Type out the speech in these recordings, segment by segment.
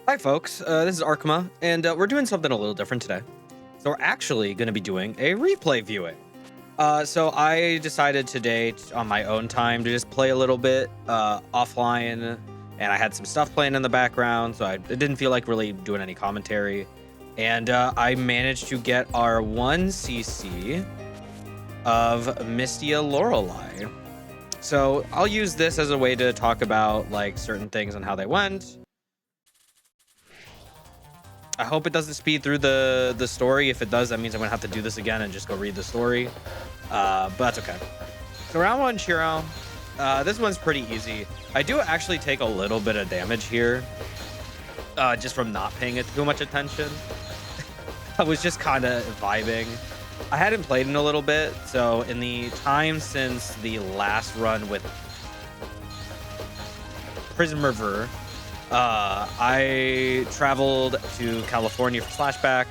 Hi folks, this is Arkma, and we're doing something a little different today. So we're actually going to be doing a replay viewing. So I decided today on my own time to just play a little bit offline, and I had some stuff playing in the background, so I didn't feel like really doing any commentary. And I managed to get our 1cc of Mystia Lorelei. So I'll use this as a way to talk about like certain things and how they went. I hope it doesn't speed through the story. If it does, that means I'm gonna have to do this again and just go read the story. But that's okay. So round one, Shiro. This one's pretty easy. I do actually take a little bit of damage here, just from not paying it too much attention. I was just kind of vibing. I hadn't played in a little bit, so in the time since the last run with Phantasmagoria, I traveled to California for Flashback,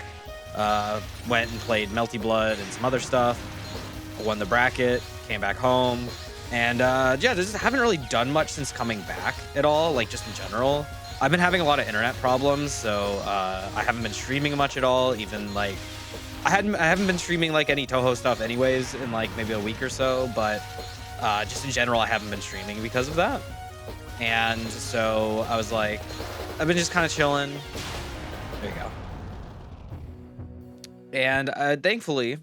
went and played Melty Blood and some other stuff, won the bracket, came back home, and yeah, just haven't really done much since coming back at all, like just in general. I've been having a lot of internet problems, so I haven't been streaming much at all, even like I haven't been streaming like any Touhou stuff anyways in like maybe a week or so, but just in general I haven't been streaming because of that. And so I was like, I've been just kind of chilling. There you go. And thankfully,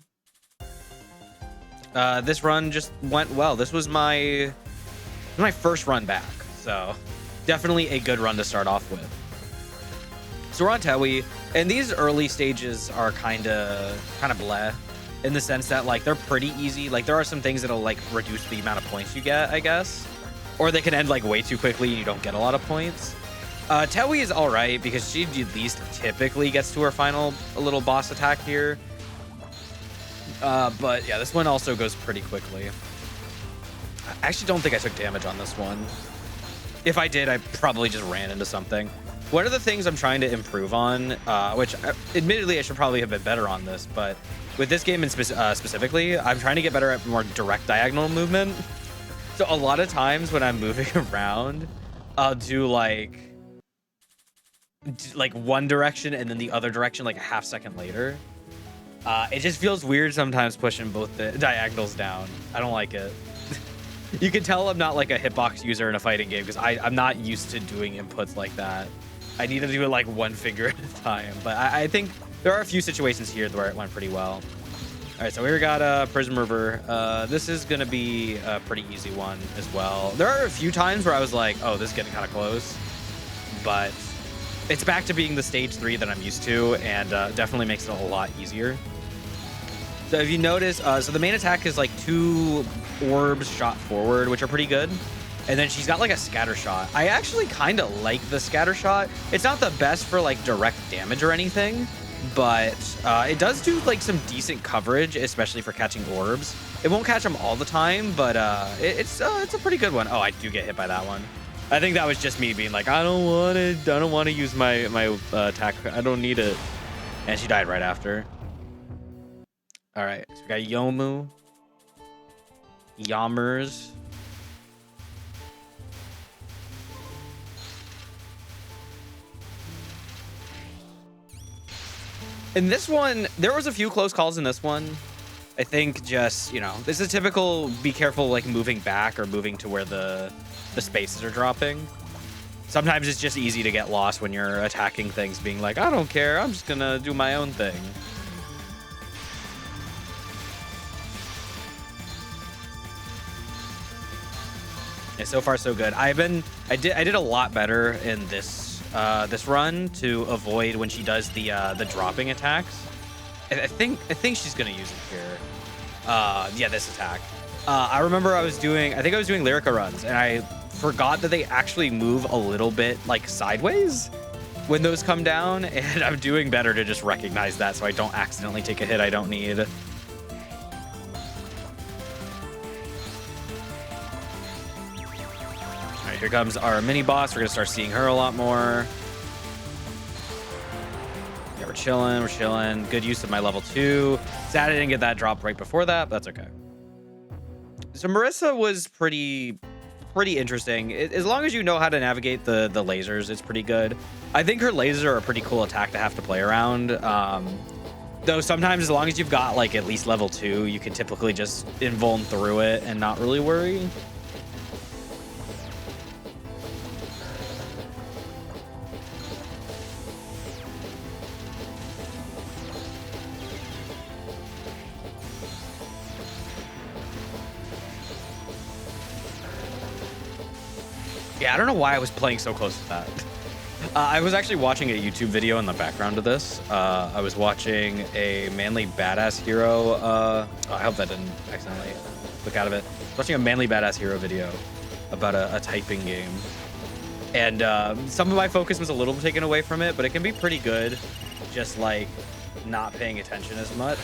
this run just went well. This was my first run back, so definitely a good run to start off with. So we're on Tewi, and these early stages are kind of bleh, in the sense that like they're pretty easy. Like there are some things that'll like reduce the amount of points you get, I guess. Or they can end like way too quickly and you don't get a lot of points. Tewi is all right because she at least typically gets to her final little boss attack here. But yeah, this one also goes pretty quickly. I actually don't think I took damage on this one. If I did, I probably just ran into something. One of the things I'm trying to improve on, which admittedly I should probably have been better on this, but with this game in specifically, I'm trying to get better at more direct diagonal movement. So a lot of times when I'm moving around, I'll do like one direction and then the other direction like a half second later. It just feels weird sometimes pushing both the diagonals down. I don't like it. You can tell I'm not like a hitbox user in a fighting game because I'm not used to doing inputs like that. I need to do it like one finger at a time. But I think there are a few situations here where it went pretty well. All right, so we got Prism River. This is gonna be a pretty easy one as well. There are a few times where I was like, oh, this is getting kind of close, but it's back to being the stage 3 that I'm used to, and definitely makes it a lot easier. So if you notice, so the main attack is like 2 orbs shot forward, which are pretty good. And then she's got like a scatter shot. I actually kind of like the scatter shot. It's not the best for like direct damage or anything, but it does do like some decent coverage, especially for catching orbs. It won't catch them all the time, but it's a pretty good one. Oh, I do get hit by that one. I think that was just me being like, I don't want to use my attack. I don't need it. And she died right after. All right, so we got Yomu, Yammers. In this one, there was a few close calls in this one. I think just, you know, this is typical, be careful like moving back or moving to where the spaces are dropping. Sometimes it's just easy to get lost when you're attacking things being like, I don't care, I'm just gonna do my own thing. Yeah, so far so good. I did a lot better in this run to avoid when she does the dropping attacks. I think she's gonna use it here. Yeah, this attack. I remember I think I was doing Lyrica runs and I forgot that they actually move a little bit like sideways when those come down, and I'm doing better to just recognize that so I don't accidentally take a hit I don't need. All right, here comes our mini boss. We're gonna start seeing her a lot more. Yeah, we're chilling. Good use of my level 2. Sad I didn't get that drop right before that, but that's okay. So Marissa was pretty pretty interesting. As long as you know how to navigate the lasers, it's pretty good. I think her lasers are a pretty cool attack to have to play around. Though sometimes, as long as you've got like at least level 2, you can typically just invuln through it and not really worry. Yeah, I don't know why I was playing so close to that. I was actually watching a YouTube video in the background of this. I was watching a manly badass hero. I hope that didn't accidentally click out of it. I was watching a manly badass hero video about a typing game. And some of my focus was a little taken away from it, but it can be pretty good just like not paying attention as much.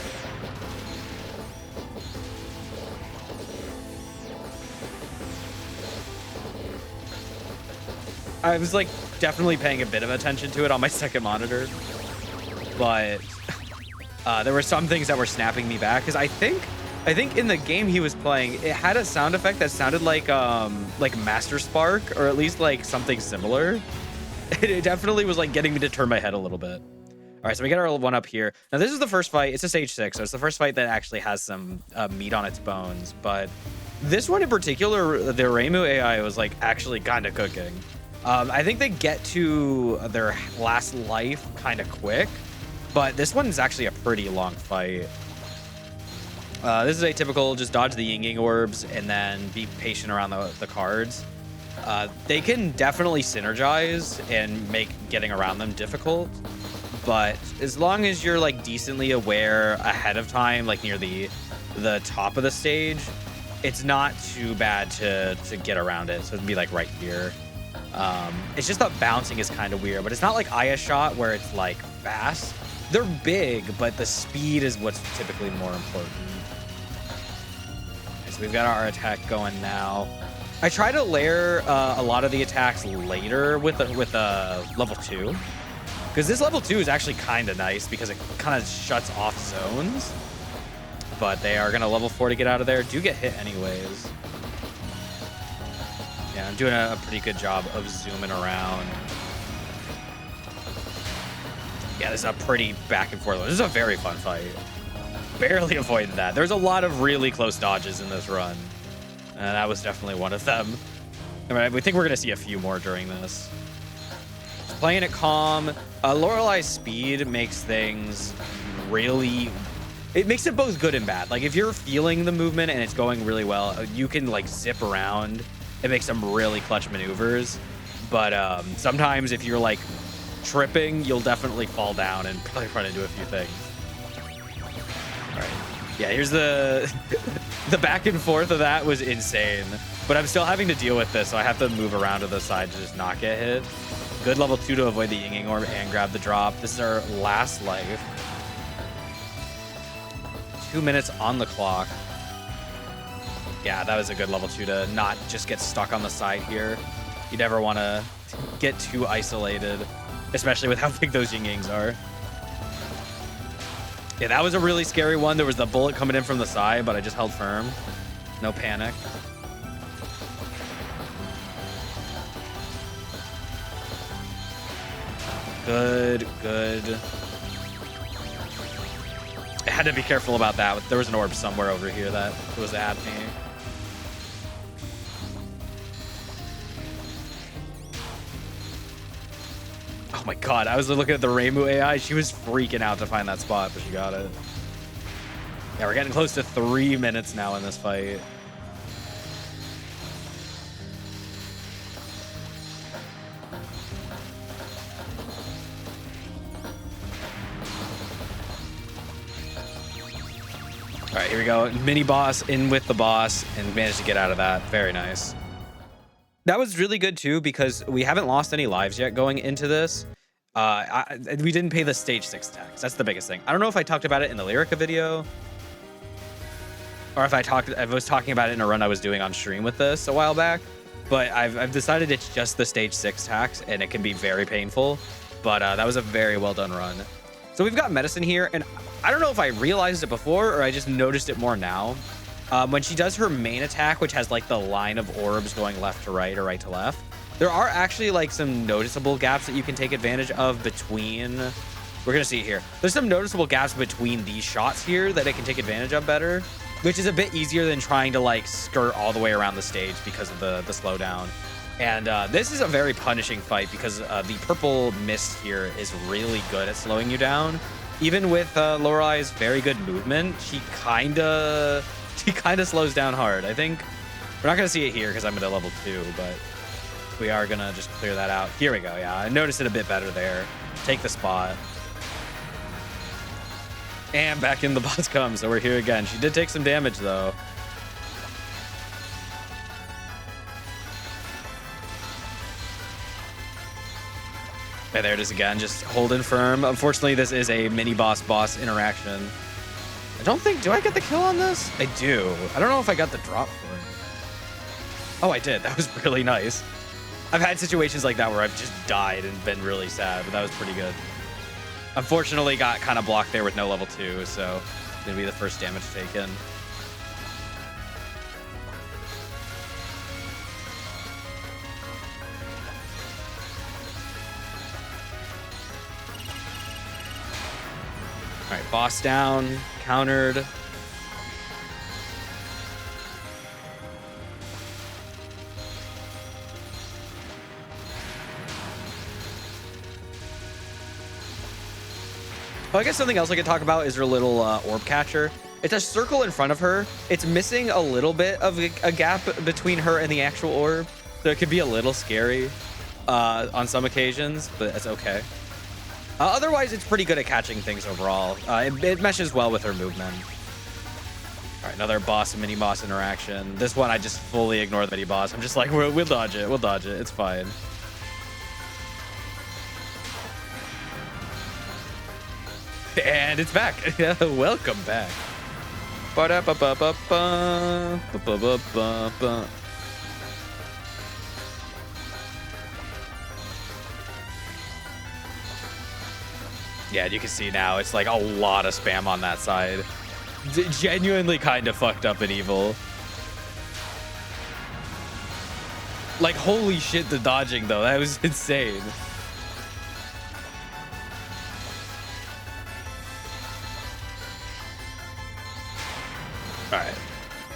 I was like definitely paying a bit of attention to it on my second monitor, but there were some things that were snapping me back because I think in the game he was playing, it had a sound effect that sounded like Master Spark, or at least like something similar. It definitely was like getting me to turn my head a little bit. All right, so we got our one up here. Now this is the first fight. It's a stage 6, so it's the first fight that actually has some meat on its bones. But this one in particular, the Reimu AI was like actually kind of cooking. I think they get to their last life kind of quick, but this one is actually a pretty long fight. This is atypical. Just dodge the Ying Ying orbs and then be patient around the cards. They can definitely synergize and make getting around them difficult, but as long as you're like decently aware ahead of time, like near the top of the stage, it's not too bad to get around it. So it'd be like right here. It's just that bouncing is kind of weird, but it's not like Aya Shot where it's like fast. They're big, but the speed is what's typically more important. Okay, so we've got our attack going now. I try to layer a lot of the attacks later with level 2, because this level 2 is actually kind of nice because it kind of shuts off zones, but they are going to level 4 to get out of there. Do get hit anyways. Yeah, I'm doing a pretty good job of zooming around. Yeah, this is a pretty back and forth. This is a very fun fight. Barely avoided that. There's a lot of really close dodges in this run, and that was definitely one of them. All right, we think we're going to see a few more during this. Just playing it calm. Lorelei's speed makes things really... It makes it both good and bad. Like, if you're feeling the movement and it's going really well, you can, like, zip around. It makes some really clutch maneuvers, but sometimes if you're like tripping, you'll definitely fall down and probably run into a few things. All right, yeah, here's the back and forth of that was insane, but I'm still having to deal with this, so I have to move around to the side to just not get hit. Good level 2 to avoid the Ying Ying orb and grab the drop. This is our last life. 2 minutes on the clock. Yeah, that was a good level 2 to not just get stuck on the side here. You never want to get too isolated, especially with how big those Ying Yings are. Yeah, that was a really scary one. There was the bullet coming in from the side, but I just held firm. No panic. Good, good. I had to be careful about that. There was an orb somewhere over here that was at me. Oh my god, I was looking at the Reimu AI. She was freaking out to find that spot, but she got it. Yeah, we're getting close to 3 minutes now in this fight. All right, here we go. Mini boss in with the boss and managed to get out of that. Very nice. That was really good too, because we haven't lost any lives yet going into this. We didn't pay the stage 6 tax. That's the biggest thing. I don't know if I talked about it in the Lyrica video, or if I was talking about it in a run I was doing on stream with this a while back, but I've decided it's just the stage 6 tax, and it can be very painful, but that was a very well done run. So we've got medicine here, and I don't know if I realized it before or I just noticed it more now, When she does her main attack, which has like the line of orbs going left to right or right to left, there are actually like some noticeable gaps that you can take advantage of between. We're gonna see it here. There's some noticeable gaps between these shots here that it can take advantage of better, which is a bit easier than trying to like skirt all the way around the stage because of the slowdown. And this is a very punishing fight because the purple mist here is really good at slowing you down. Even with Lorelei's very good movement, she kinda slows down hard. I think we're not gonna see it here because I'm at a level 2, but we are gonna just clear that out. Here we go. Yeah, I noticed it a bit better there. Take the spot. And back in the boss comes, so we're here again. She did take some damage though. And there it is again, just holding firm. Unfortunately, this is a mini boss interaction. I don't think, do I get the kill on this? I do. I don't know if I got the drop for it. Oh, I did. That was really nice. I've had situations like that where I've just died and been really sad, but that was pretty good. Unfortunately, got kind of blocked there with no level 2, so it's gonna be the first damage taken. All right, boss down, countered. Oh, I guess something else I could talk about is her little orb catcher. It's a circle in front of her. It's missing a little bit of a gap between her and the actual orb, so it could be a little scary on some occasions, but that's okay. Otherwise, it's pretty good at catching things overall. It meshes well with her movement. All right, another boss and mini-boss interaction. This one, I just fully ignore the mini-boss. I'm just like, we'll dodge it. We'll dodge it. It's fine. And it's back. Welcome back. Yeah, you can see now it's like a lot of spam on that side. Genuinely kind of fucked up and evil. Like, holy shit, the dodging though. That was insane. All right,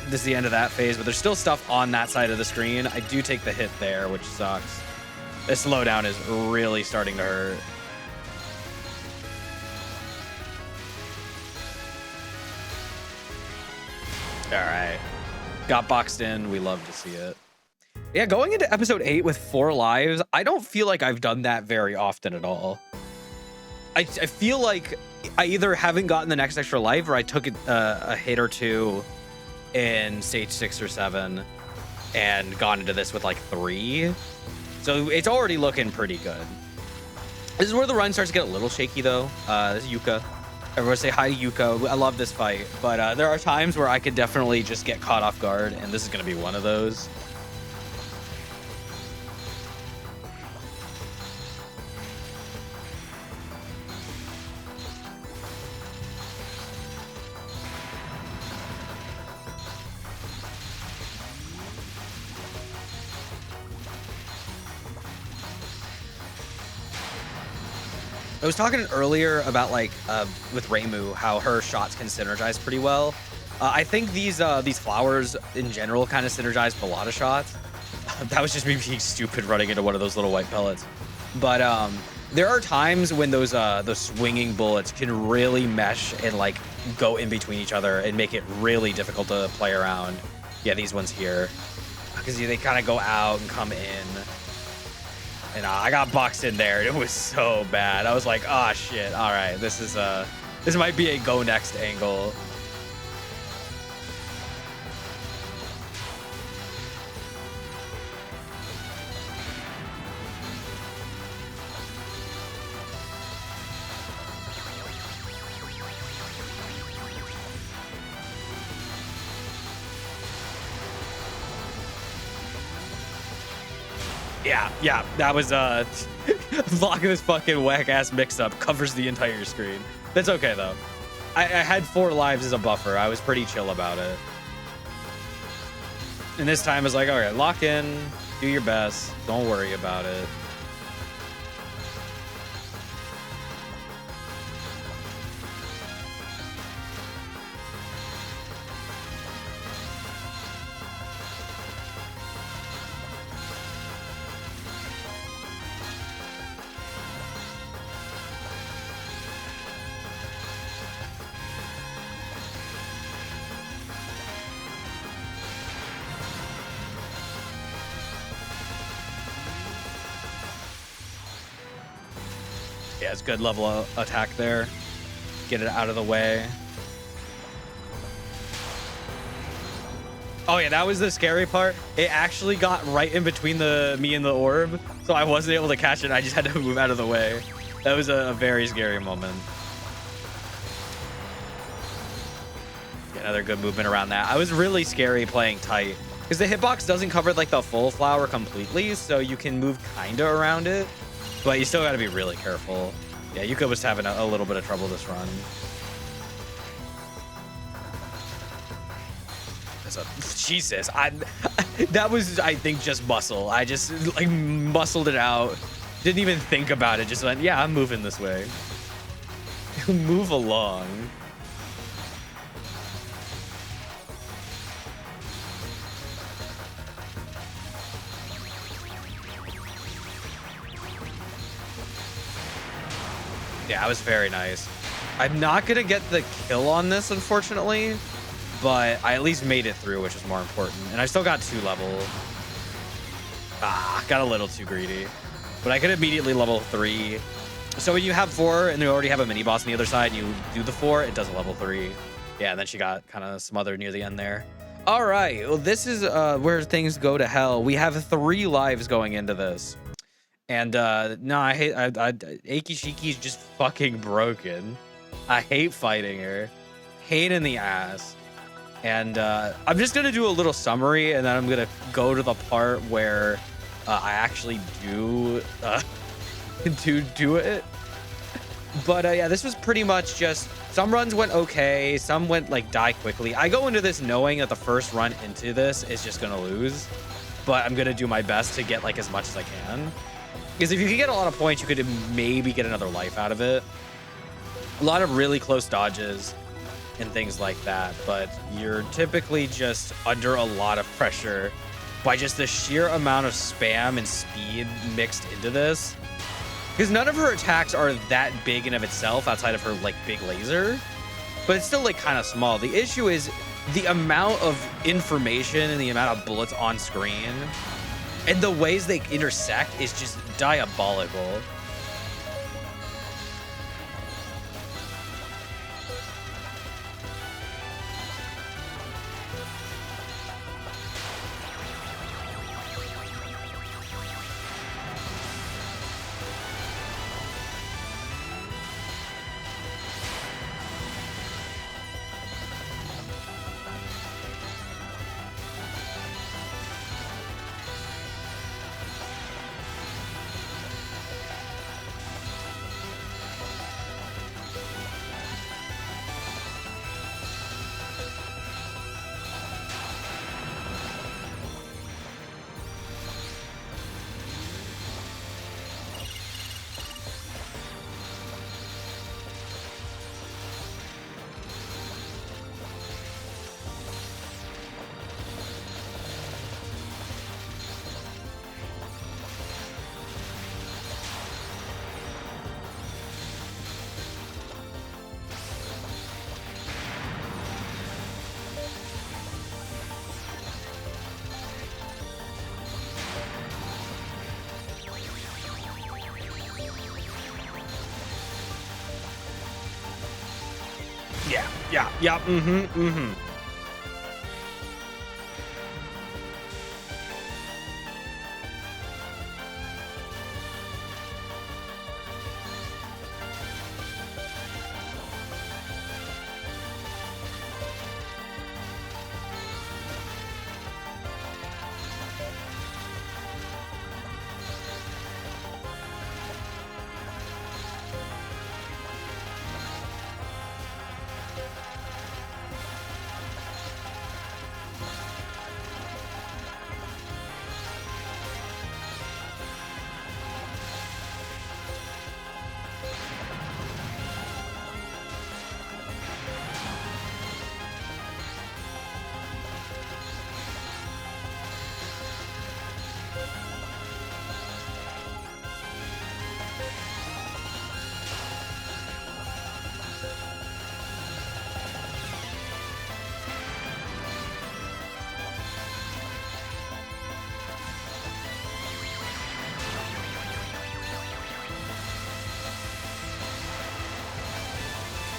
this is the end of that phase, but there's still stuff on that side of the screen. I do take the hit there, which sucks. This slowdown is really starting to hurt. All right, got boxed in. We love to see it. Yeah, going into episode 8 with 4 lives, I don't feel like I've done that very often at all. I feel like I either haven't gotten the next extra life or I took a hit or two in stage 6 or 7 and gone into this with like 3. So it's already looking pretty good. This is where the run starts to get a little shaky though. This is Yuka. Everyone say hi to Yuka. I love this fight, but there are times where I could definitely just get caught off guard, and this is going to be one of those. I was talking earlier about like with Reimu, how her shots can synergize pretty well. I think these flowers in general kind of synergize with a lot of shots. That was just me being stupid running into one of those little white pellets. But there are times when those swinging bullets can really mesh and like go in between each other and make it really difficult to play around. Yeah, these ones here, because they kind of go out and come in. And I got boxed in there. It was so bad. I was like, oh shit. All right, this might be a go next angle. Yeah, that was blocking this fucking whack ass mix up covers the entire screen. That's okay though. I had 4 lives as a buffer. I was pretty chill about it. And this time is like, all right, lock in, do your best, don't worry about it. Yeah, it's good level of attack there. Get it out of the way. Oh yeah, that was the scary part. It actually got right in between me and the orb, so I wasn't able to catch it. I just had to move out of the way. That was a very scary moment. Another good movement around that. I was really scary playing tight because the hitbox doesn't cover like the full flower completely, so you can move kinda around it, but you still got to be really careful. Yeah, Yuka was having a little bit of trouble this run. Jesus, that was, I think, just muscle. I just like muscled it out. Didn't even think about it. Just went, yeah, I'm moving this way. Move along. Yeah, it was very nice. I'm not gonna get the kill on this, unfortunately, but I at least made it through, which is more important. And I still got 2 level. Got a little too greedy. But I could immediately level 3. So when you have 4 and you already have a mini boss on the other side and you do the 4, it does a level 3. Yeah, and then she got kind of smothered near the end there. All right, well, this is where things go to hell. We have 3 lives going into this. And no, I hate Aiki Shiki's just fucking broken. I hate fighting her. Pain in the ass. And I'm just gonna do a little summary, and then I'm gonna go to the part where I actually do do it. But yeah, this was pretty much just, some runs went okay, some went like die quickly. I go into this knowing that the first run into this is just gonna lose, but I'm gonna do my best to get like as much as I can. Because if you can get a lot of points, you could maybe get another life out of it. A lot of really close dodges and things like that, but you're typically just under a lot of pressure by just the sheer amount of spam and speed mixed into this. Because none of her attacks are that big in of itself outside of her like big laser, but it's still like kind of small. The issue is the amount of information and the amount of bullets on screen and the ways they intersect is just diabolical. Yeah, mm-hmm.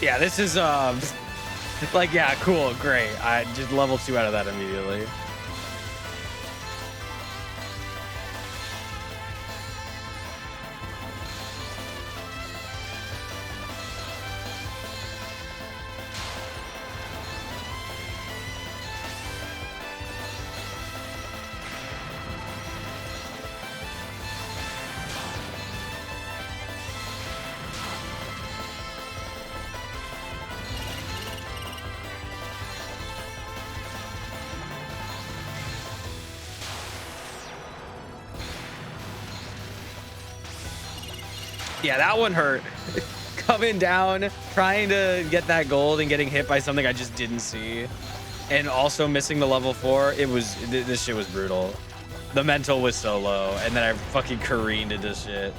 Yeah, this is like, yeah, cool, great. I just level 2 out of that immediately. Yeah, that one hurt. Coming down, trying to get that gold and getting hit by something I just didn't see. And also missing the level 4. This shit was brutal. The mental was so low. And then I fucking careened into shit.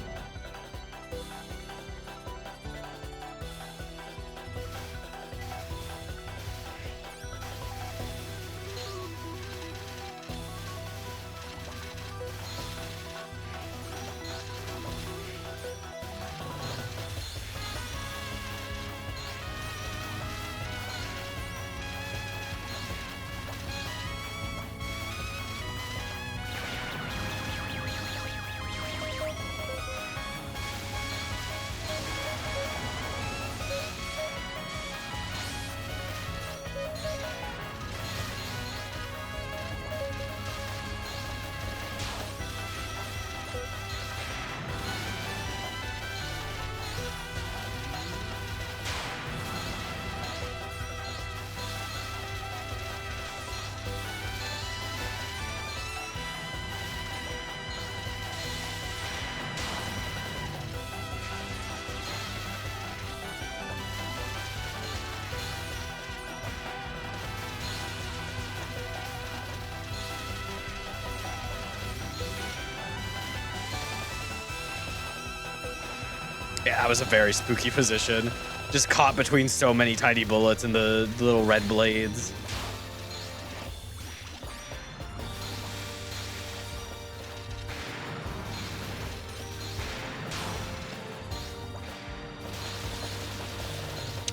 Yeah, that was a very spooky position. Just caught between so many tiny bullets and the little red blades.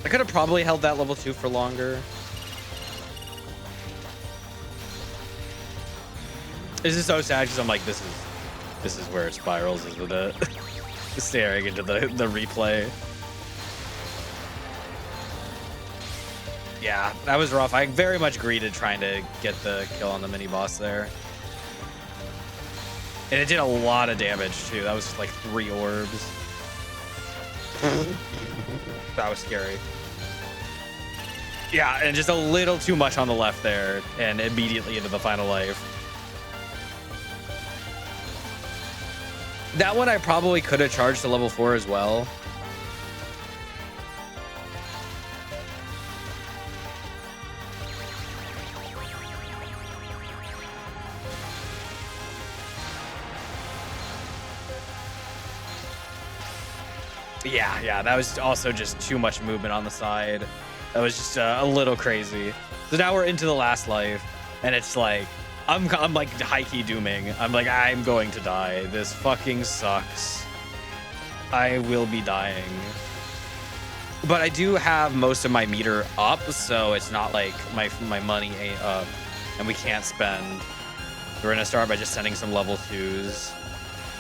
I could have probably held that level 2 for longer. This is so sad because I'm like, this is where it spirals, isn't it? Staring into the replay. Yeah, that was rough. I very much greeted trying to get the kill on the mini boss there. And it did a lot of damage too. That was like 3 orbs. That was scary. Yeah, and just a little too much on the left there and immediately into the final life. That one I probably could have charged to level 4 as well. Yeah, that was also just too much movement on the side. That was just a little crazy. So now we're into the last life, and it's like, I'm like high-key dooming. I'm like, I'm going to die. This fucking sucks. I will be dying. But I do have most of my meter up, so it's not like my money ain't up, and we can't spend. We're gonna start by just sending some level 2s.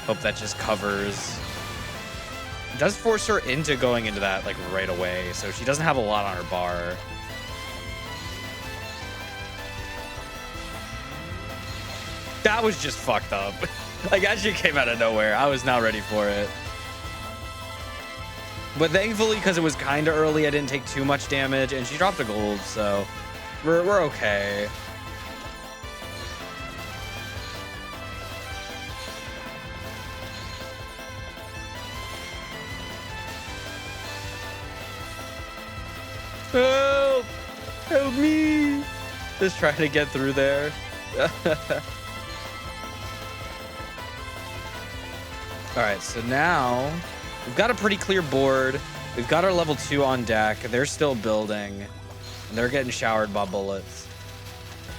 Hope that just covers. It does force her into going into that like right away, so she doesn't have a lot on her bar. That was just fucked up. Like, that shit came out of nowhere. I was not ready for it. But thankfully, because it was kind of early, I didn't take too much damage, and she dropped a gold, so we're okay. Help! Help me! Just trying to get through there. All right, so now we've got a pretty clear board. We've got our level 2 on deck. They're still building, and they're getting showered by bullets.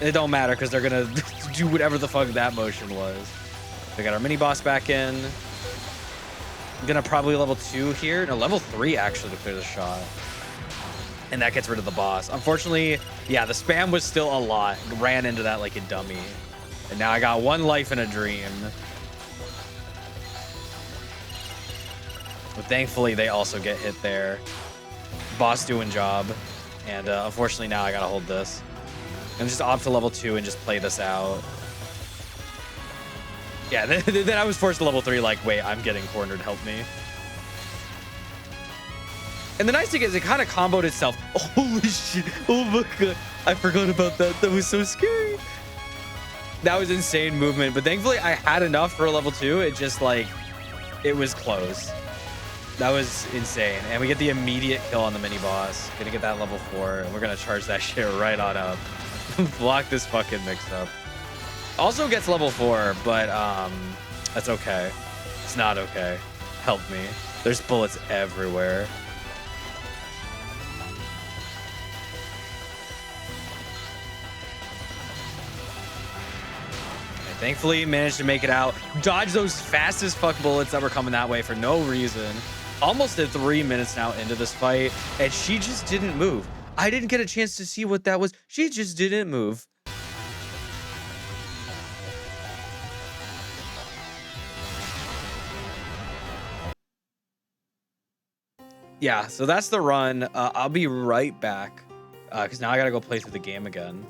It don't matter because they're gonna do whatever the fuck that motion was. We got our mini boss back in. I'm gonna probably level 2 here. No, level 3 actually to clear the shot. And that gets rid of the boss. Unfortunately, yeah, the spam was still a lot. Ran into that like a dummy. And now I got one life in a dream. But thankfully, they also get hit there. Boss doing job. And unfortunately, now I gotta hold this. And just opt to level 2 and just play this out. Yeah, then I was forced to level 3, like, wait, I'm getting cornered, help me. And the nice thing is it kind of comboed itself. Holy shit. Oh my god. I forgot about that. That was so scary. That was insane movement. But thankfully I had enough for a level 2. It just like, it was close. That was insane. And we get the immediate kill on the mini boss. Gonna get that level 4. And we're gonna charge that shit right on up. Block this fucking mix up. Also gets level 4, but that's okay. It's not okay. Help me. There's bullets everywhere. Thankfully, managed to make it out. Dodge those fast as fuck bullets that were coming that way for no reason. Almost at 3 minutes now into this fight, and she just didn't move. I didn't get a chance to see what that was. She just didn't move. Yeah, so that's the run. I'll be right back, because now I gotta go play through the game again.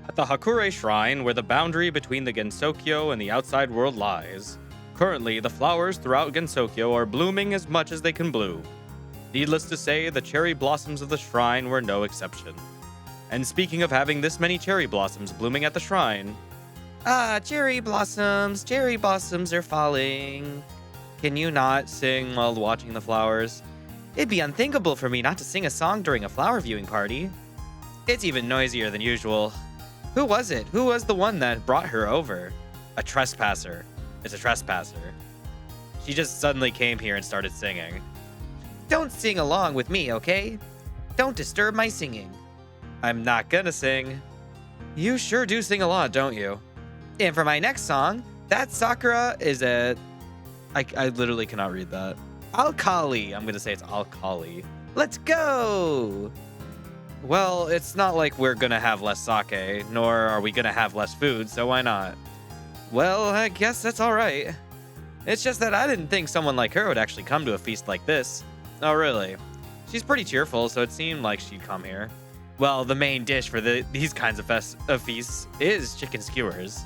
At the Hakure Shrine, where the boundary between the Gensokyo and the outside world lies. Currently, the flowers throughout Gensokyo are blooming as much as they can bloom. Needless to say, the cherry blossoms of the shrine were no exception. And speaking of having this many cherry blossoms blooming at the shrine... cherry blossoms are falling. Can you not sing while watching the flowers? It'd be unthinkable for me not to sing a song during a flower viewing party. It's even noisier than usual. Who was it? Who was the one that brought her over? A trespasser. It's a trespasser. She just suddenly came here and started singing. Don't sing along with me, okay? Don't disturb my singing. I'm not gonna sing. You sure do sing a lot, don't you? And for my next song, that Sakura is a... I literally cannot read that. Alkali. I'm gonna say it's Alkali. Let's go! Well, it's not like we're gonna have less sake, nor are we gonna have less food, so why not? Well, I guess that's alright. It's just that I didn't think someone like her would actually come to a feast like this. Oh, really? She's pretty cheerful, so it seemed like she'd come here. Well, the main dish for these kinds of feasts is chicken skewers.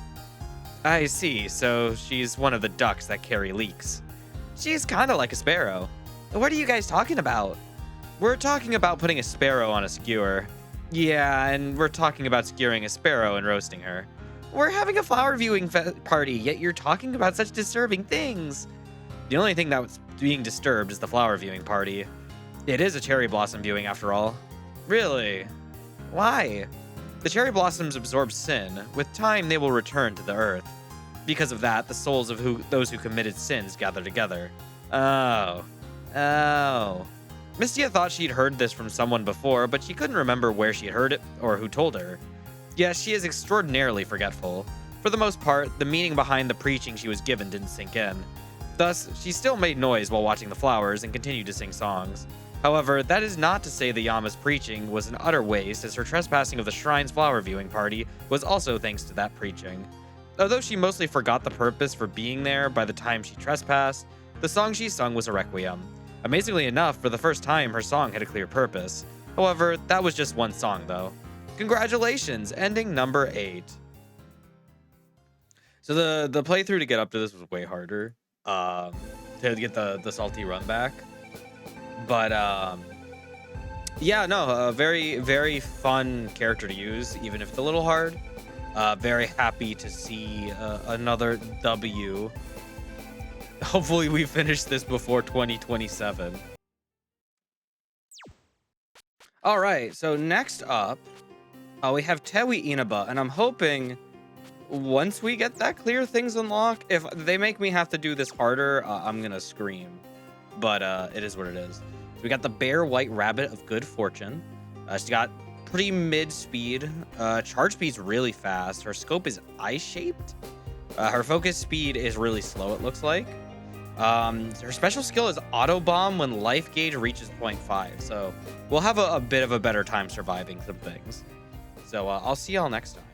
I see, so she's one of the ducks that carry leeks. She's kinda like a sparrow. What are you guys talking about? We're talking about putting a sparrow on a skewer. Yeah, and we're talking about skewering a sparrow and roasting her. We're having a flower viewing party, yet you're talking about such disturbing things. The only thing that's being disturbed is the flower viewing party. It is a cherry blossom viewing after all. Really? Why? The cherry blossoms absorb sin. With time, they will return to the earth. Because of that, the souls of those who committed sins gather together. Oh. Mystia thought she'd heard this from someone before, but she couldn't remember where she heard it or who told her. Yes, she is extraordinarily forgetful. For the most part, the meaning behind the preaching she was given didn't sink in. Thus, she still made noise while watching the flowers and continued to sing songs. However, that is not to say the Yama's preaching was an utter waste, as her trespassing of the shrine's flower viewing party was also thanks to that preaching. Although she mostly forgot the purpose for being there by the time she trespassed, the song she sung was a requiem. Amazingly enough, for the first time, her song had a clear purpose. However, that was just one song, though. Congratulations, ending number 8. So the playthrough to get up to this was way harder, to get the salty run back. But yeah, no, a very, very fun character to use, even if it's a little hard. Very happy to see another W. Hopefully we finish this before 2027. All right, so next up, we have Tewi Inaba, and I'm hoping once we get that clear, things unlock. If they make me have to do this harder, I'm gonna scream. But it is what it is. So we got the Bear White Rabbit of Good Fortune. She's got pretty mid speed. Charge speed's really fast. Her scope is eye-shaped. Her focus speed is really slow, it looks like. Her special skill is auto bomb when life gauge reaches 0.5. So we'll have a bit of a better time surviving some things. So I'll see y'all next time.